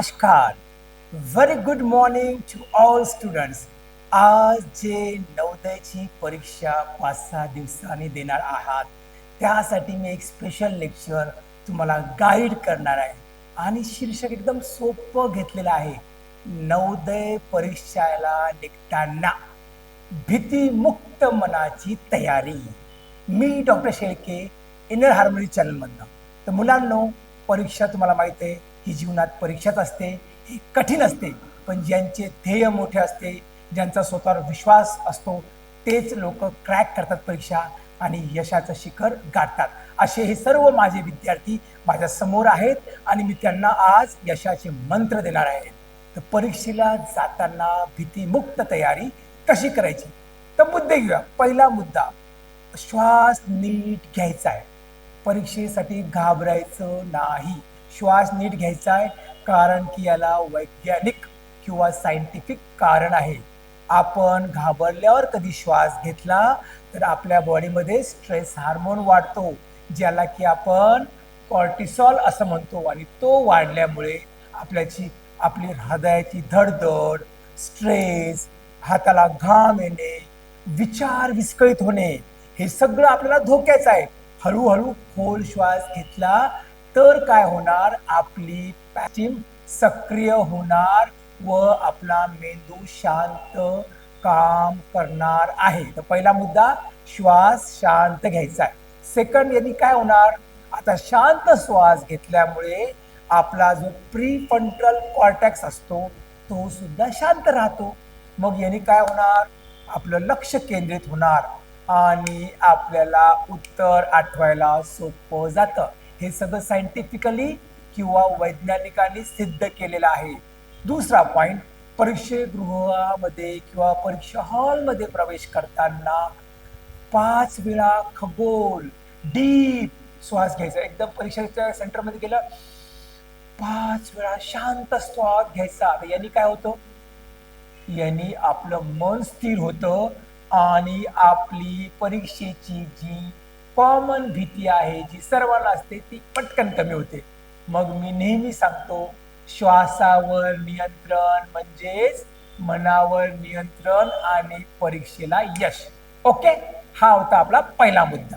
नमस्कार. Very good morning to all students. आज जे नवोदयची परीक्षा 5-6 दिवसांनी देणार आहात, त्यासाठी मी एक स्पेशल लेक्चर तुम्हाला गाईड करणार आहे आणि शीर्षक एकदम सोपं घेतलेलं आहे. नवोदय परीक्षेला निघताना भीतीमुक्त मनाची तयारी. मी डॉक्टर शेळके, इनर हार्मनी चॅनलमधनं. तर मुलांनो, परीक्षा तुम्हाला माहीत आहे, ही जीवनात परीक्षाच असते. ही कठीण असते, पण ज्यांचे ध्येय मोठे असते, ज्यांचा स्वतःवर विश्वास असतो, तेच लोक क्रॅक करतात परीक्षा आणि यशाचं शिखर गाठतात. असे हे सर्व माझे विद्यार्थी माझ्या समोर आहेत आणि मी त्यांना आज यशाचे मंत्र देणार आहे. तर परीक्षेला जाताना भीतीमुक्त तयारी कशी करायची? तर मुद्दे घेऊया. पहिला मुद्दा, श्वास नीट घ्यायचा आहे. परीक्षेसाठी घाबरायचं नाही. श्वास नीट घ्यायचा आहे, कारण की याला वैज्ञानिक किंवा सायंटिफिक कारण आहे. आपण घाबरल्यावर कधी श्वास घेतला तर आपल्या बॉडीमध्ये स्ट्रेस हार्मोन वाढतो, ज्याला की आपण कॉर्टिसॉल असं म्हणतो, आणि तो वाढल्यामुळे आपली हृदयाची धडधड, स्ट्रेस, हाताला घाम येणे, विचार विस्कळीत होणे, हे सगळं आपल्याला धोक्याचं आहे. हळूहळू खोल श्वास घेतला तर काय होणार, आपली पॅचिम सक्रिय होणार व आपला मेंदू शांत काम करणार आहे. तर पहिला मुद्दा, श्वास शांत घ्यायचा आहे. सेकंड, यांनी काय होणार, आता शांत श्वास घेतल्यामुळे आपला जो प्रीफ्रंटल कॉर्टेक्स असतो तो सुद्धा शांत राहतो. मग यांनी काय होणार, आपलं लक्ष केंद्रित होणार आणि आपल्याला उत्तर आठवायला सोपं जातं. हे सगळं सायंटिफिकली किंवा वैज्ञानिकांनी सिद्ध केलेलं आहे. दुसरा पॉइंट, परीक्षेगृहामध्ये किंवा परीक्षा हॉलमध्ये प्रवेश करताना 5 वेळा खगोल डीप श्वास घ्यायचा. एकदम परीक्षेच्या सेंटरमध्ये गेलं, 5 वेळा शांत श्वास घ्यायचा. यांनी काय होतं, यांनी आपलं मन स्थिर होतं आणि आपली परीक्षेची जी कॉमन भीती आहे, जी सर्वांना असते, ती पटकन कमी होते. मग मी नेहमी सांगतो, श्वासावर नियंत्रण म्हणजेच मनावर नियंत्रण आणि परीक्षेला यश. ओके, हा होता आपला पहिला मुद्दा.